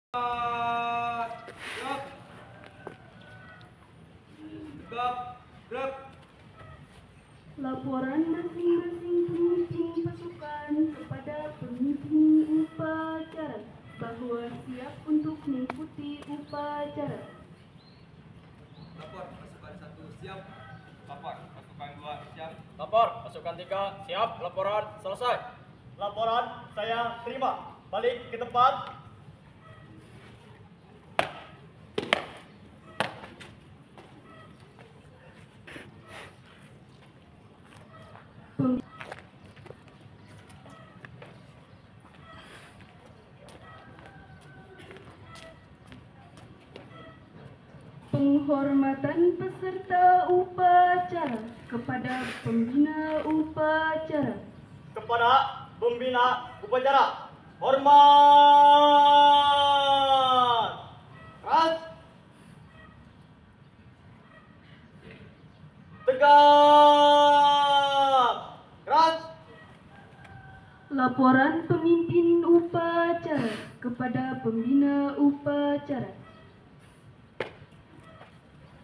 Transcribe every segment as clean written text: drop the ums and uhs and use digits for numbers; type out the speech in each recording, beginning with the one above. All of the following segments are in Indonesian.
Gerak. Tegak. Gerak. Laporan masing-masing pemimpin pasukan kepada pemimpin upacara bahwa siap untuk mengikuti upacara. Lapor pasukan 1 siap. Lapor pasukan 2 siap. Lapor, pasukan 3, siap, laporan, selesai. Laporan saya terima. Balik ke tempat. Penghormatan peserta upacara kepada pembina upacara. Kepada pembina upacara. Hormat. Keras. Tegak. Keras. Laporan pemimpin upacara kepada pembina upacara.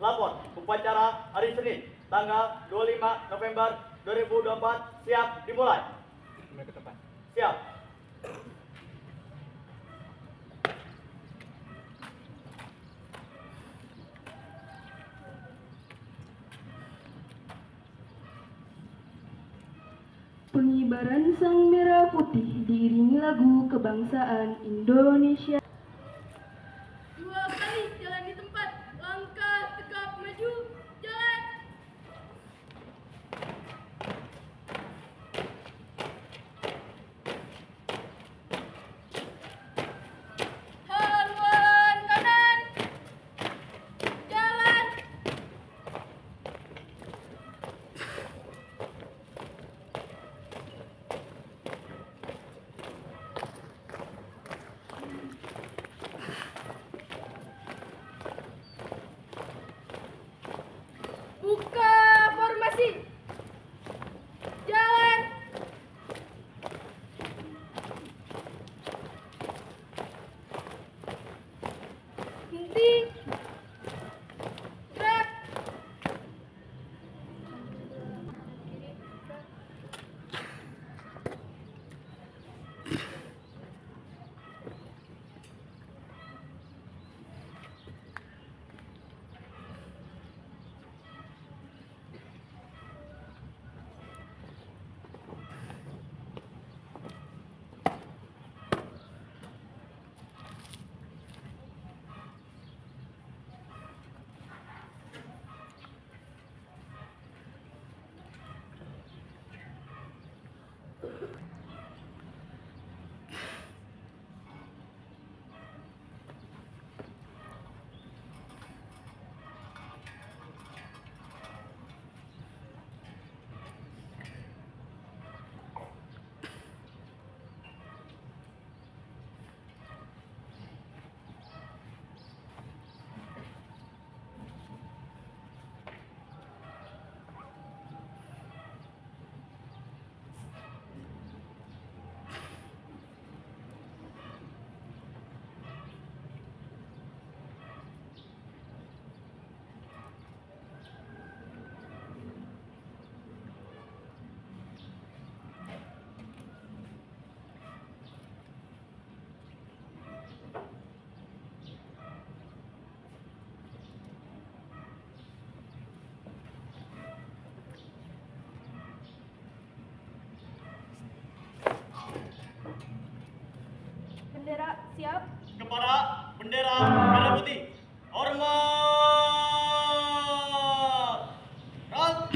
Lapor upacara hari Senin tanggal 25 November 2024 siap dimulai. Siap. Pengibaran sang merah putih diiringi lagu kebangsaan Indonesia. 2 kali jalan di tempat, langkah tegap maju, jalan. Haluan kanan, jalan. Buka formasi, jalan. Henti, gerak. Bendera siap. Kepada bendera merah putih. Hormat. Keras.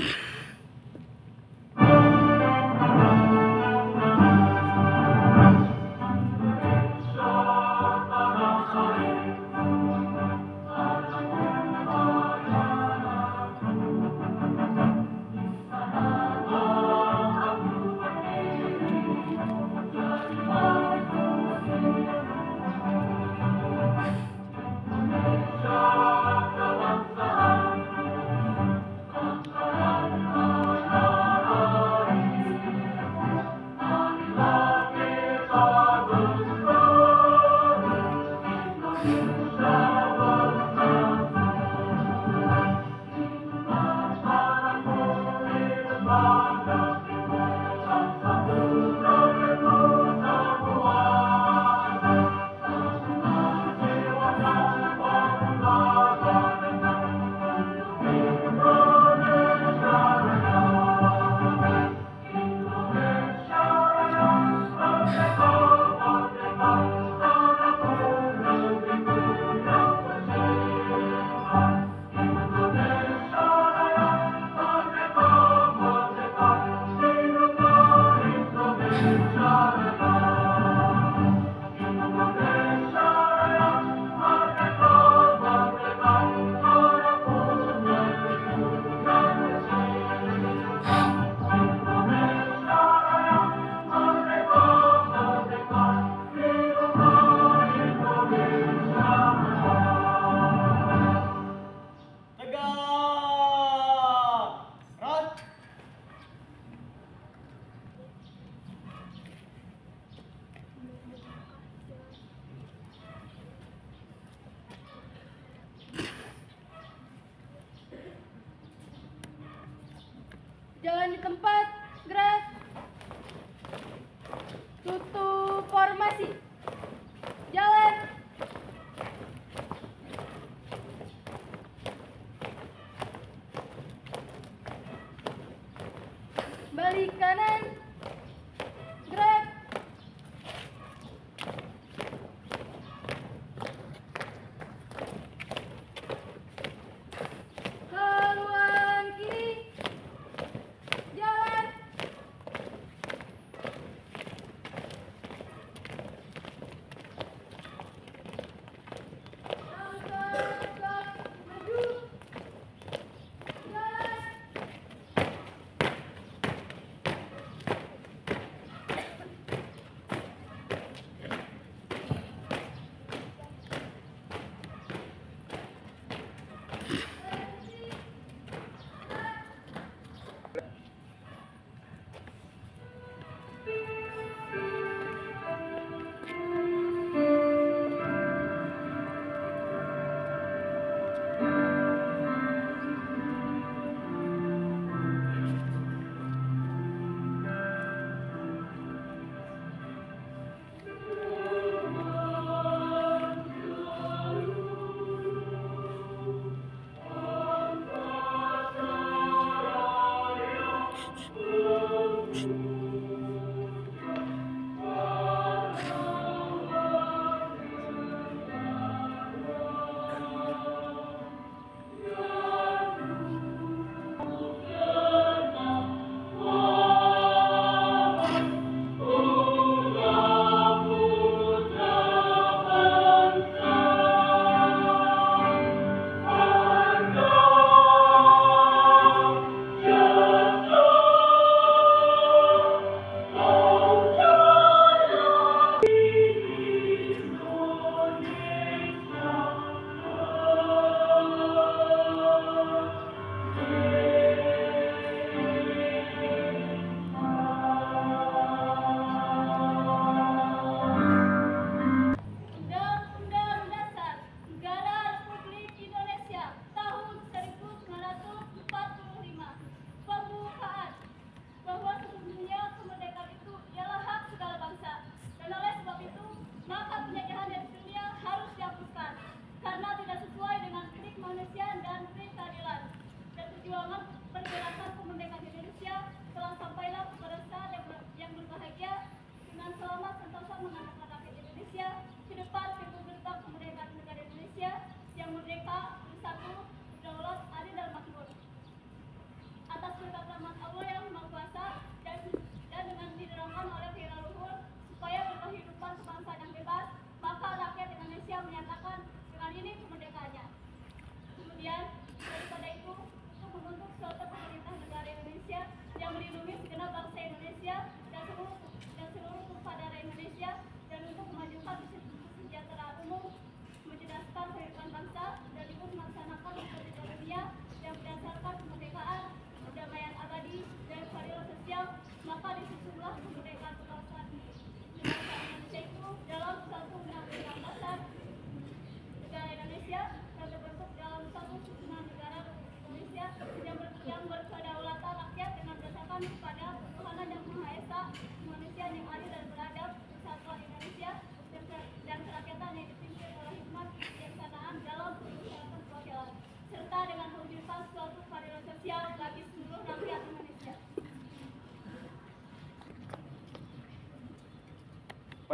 Jalan di tempat, gerak. Tutup formasi. Jalan. Balik kanan. Gerak. Haluan kiri. Jalan. Langkah tegap maju. Jalan.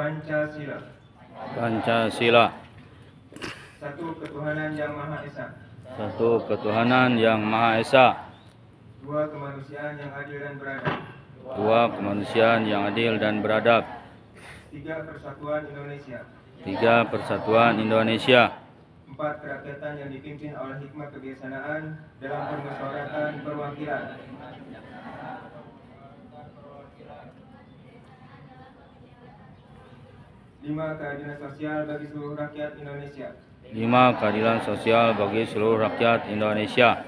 Pancasila. Pancasila. Satu ketuhanan yang Maha Esa. Satu ketuhanan yang Maha Esa. Dua kemanusiaan yang adil dan beradab. Dua kemanusiaan yang adil dan beradab. Tiga persatuan Indonesia. Tiga persatuan Indonesia. Empat kerakyatan yang dipimpin oleh hikmah kebijaksanaan dalam permusyawaratan perwakilan. Lima keadilan sosial bagi seluruh rakyat Indonesia. Lima keadilan sosial bagi seluruh rakyat Indonesia.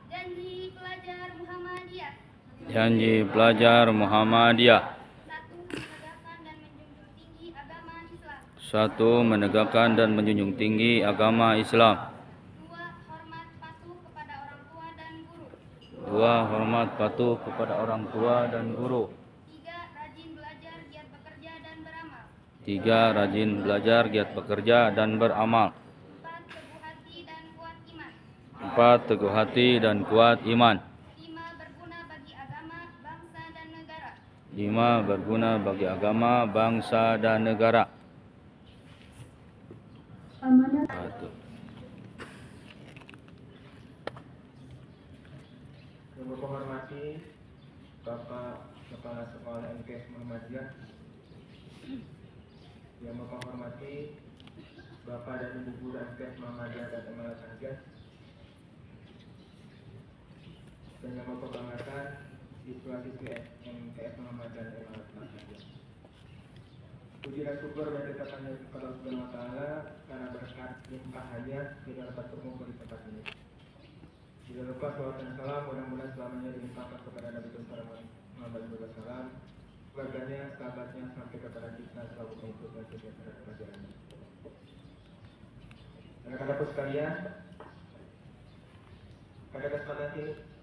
Janji pelajar Muhammadiyah. Janji pelajar Muhammadiyah. Satu, menegakkan dan menjunjung tinggi agama Islam. Satu, menegakkan dan menjunjung tinggi agama Islam. Dua, hormat patuh kepada orang tua dan guru. Dua, hormat patuh kepada orang tua dan guru. Tiga, rajin belajar, giat bekerja dan beramal. Tiga, rajin belajar, giat bekerja dan beramal. Empat, teguh hati dan kuat iman. Empat, teguh hati dan kuat iman. Lima, berguna bagi agama, bangsa dan negara. Lima, berguna bagi agama, bangsa dan negara. Amanat Satu. Yang menghormati Bapak Kepala Sekolah MTS Muhammadiyah. Yang menghormati Bapak dan Ibu Guru MTS Muhammadiyah dan Emalat Sanjat. Dan yang membanggakan siswa-siswi MTS Muhammadiyah dan Emalat Sanjat. Puji dan syukur dan dekatnya kepada Allah Subhanahu wa Ta'ala karena berkat limpahannya kita dapat berkumpul di tempat ini. Tidak lupa salawat dan salam mudah-mudahan selamanya dilimpahkan kepada Nabi Muhammad SAW, keluarganya, sahabatnya, sampai kepada kita selalu mengikut dan sejahtera kebahagiaannya. Anak-anakku sekalian,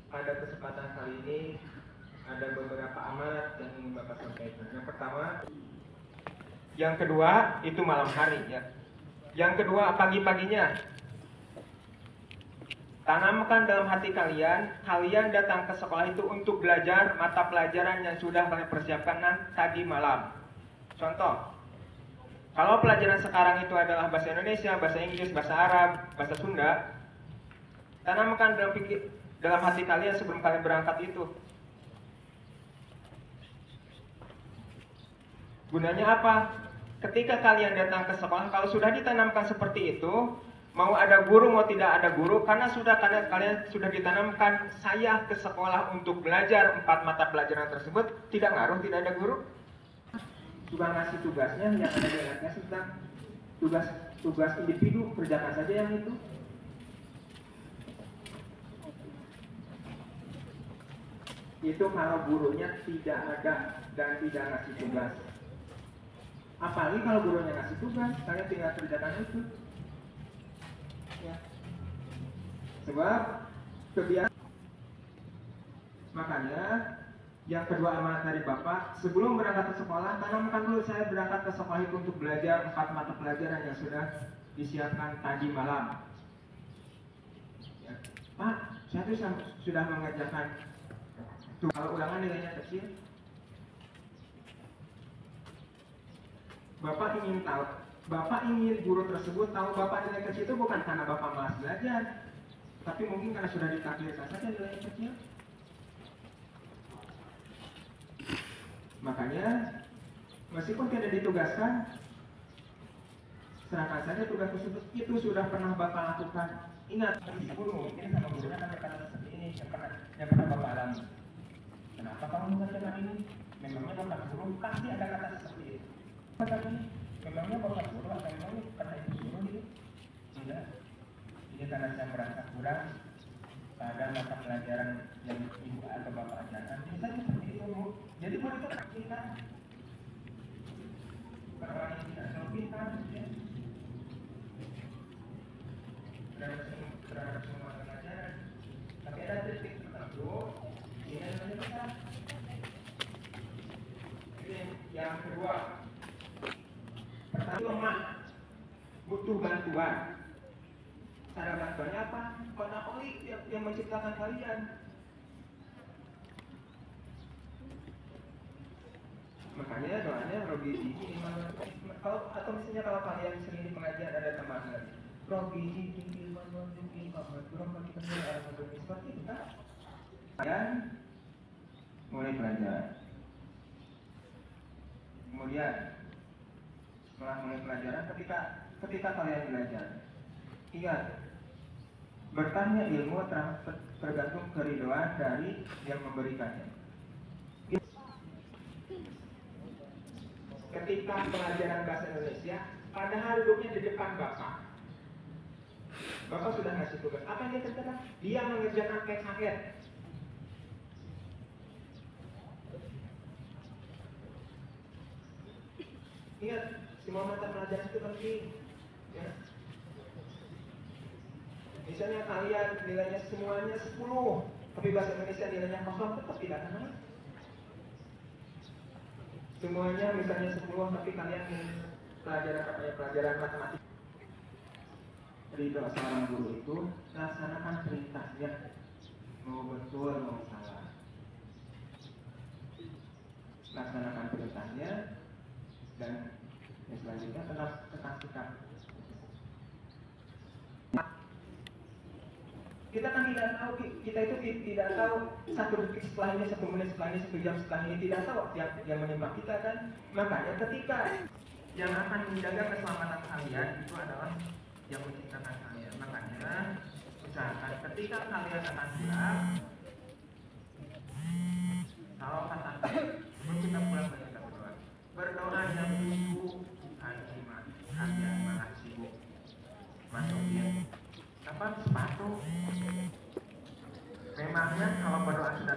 pada kesempatan kali ini ada beberapa amanat yang ingin Bapak sampaikan. Yang pertama, yang kedua itu malam hari ya. Yang kedua pagi-paginya. Tanamkan dalam hati kalian, kalian datang ke sekolah itu untuk belajar mata pelajaran yang sudah kalian persiapkan tadi malam. Contoh, kalau pelajaran sekarang itu adalah bahasa Indonesia, bahasa Inggris, bahasa Arab, bahasa Sunda, tanamkan dalam hati kalian sebelum kalian berangkat itu. Gunanya apa? Ketika kalian datang ke sekolah, kalau sudah ditanamkan seperti itu, mau ada guru mau tidak ada guru, karena sudah kalian sudah ditanamkan, saya ke sekolah untuk belajar 4 mata pelajaran tersebut, tidak ngaruh tidak ada guru. Sudah ngasih tugasnya, yang ada di alatnya tentang tugas individu, kerjakan saja yang itu. Itu kalau gurunya tidak ada dan tidak ngasih tugas. Apalagi kalau gurunya ngasih tugas, kalian tinggal kerjakan itu. Ya. Sebab kebiasaan. Makanya yang kedua amanat dari Bapak, sebelum berangkat ke sekolah, tanamkan dulu saya berangkat ke sekolah itu untuk belajar 4 mata pelajaran yang sudah disiapkan tadi malam. Ya. Pak, saya tuh sudah mengerjakan. Tuh, kalau ulangan nilainya kecil, Bapak ingin guru tersebut tahu Bapak nilai kecil itu bukan karena Bapak malas belajar, tapi mungkin karena sudah ditakdirkan saja nilai kecil. Makanya, meskipun tidak ditugaskan, serahkan saja tugas tersebut. Itu sudah pernah Bapak lakukan. Ingat, guru mungkin sama gurunya kan kata seperti ini yang pernah Bapak alami. Kenapa kamu mengerjakan ini? Memangnya Bapak guru pasti ada kata seperti itu. Memangnya Bapak guru atau memangnya kata itu guru gitu? Tidak. Ini karena saya merasa kurang pada mata pelajaran yang ibu atau Bapak ajarkan. Bisa seperti itu, Bu. Jadi guru itu pintar. Bukan orang yang tidak selalu pintar, ya. Terhadap semua pelajaran. Tapi ada titik tertentu ini namanya besar. Yang kedua, pertama lemah, butuh bantuan. Cara bantuannya apa? Karena oli tiap yang menciptakan kalian. Makanya doanya Robi Jiki atau misalnya kalau kalian sering di pengajian ada tambahan lagi Robi Jiki iman wanjuki Rahmat kita mulai seperti itu kan? Kalian mulai belajar. Kemudian setelah mulai pelajaran, ketika kalian belajar, ingat bertanya ilmu tergantung keridhaan dari yang memberikannya. Ketika pelajaran bahasa Indonesia, padahal duduknya di depan Bapak sudah ngasih tugas. Apa yang dia kerjakan? Dia mengerjakan teks akhir. Ingat, semua mata pelajaran itu penting. Ya. Misalnya kalian nilainya semuanya 10, tapi bahasa Indonesia nilainya 0, tetap tidak kenal. Semuanya misalnya 10, tapi kalian pelajaran matematika. Ridho seorang guru itu laksanakan perintahnya, mau betul mau salah. Laksanakan perintahnya dan yang selanjutnya tetap sikap. Kita kan tidak tahu, kita itu tidak tahu 1 detik setelah ini, 1 menit setelah ini, 1 jam setelah ini, tidak tahu yang menimpa kita kan. Makanya ketika yang akan menjaga keselamatan kalian itu adalah yang menciptakan kalian. Makanya usahakan ketika kalian akan pulang, kalau katakan sebelum kita pulang kita berdoa yang sibuk, bukan cuma kalian malah sibuk masukin sepatu. Memangnya kalau berdoa sudah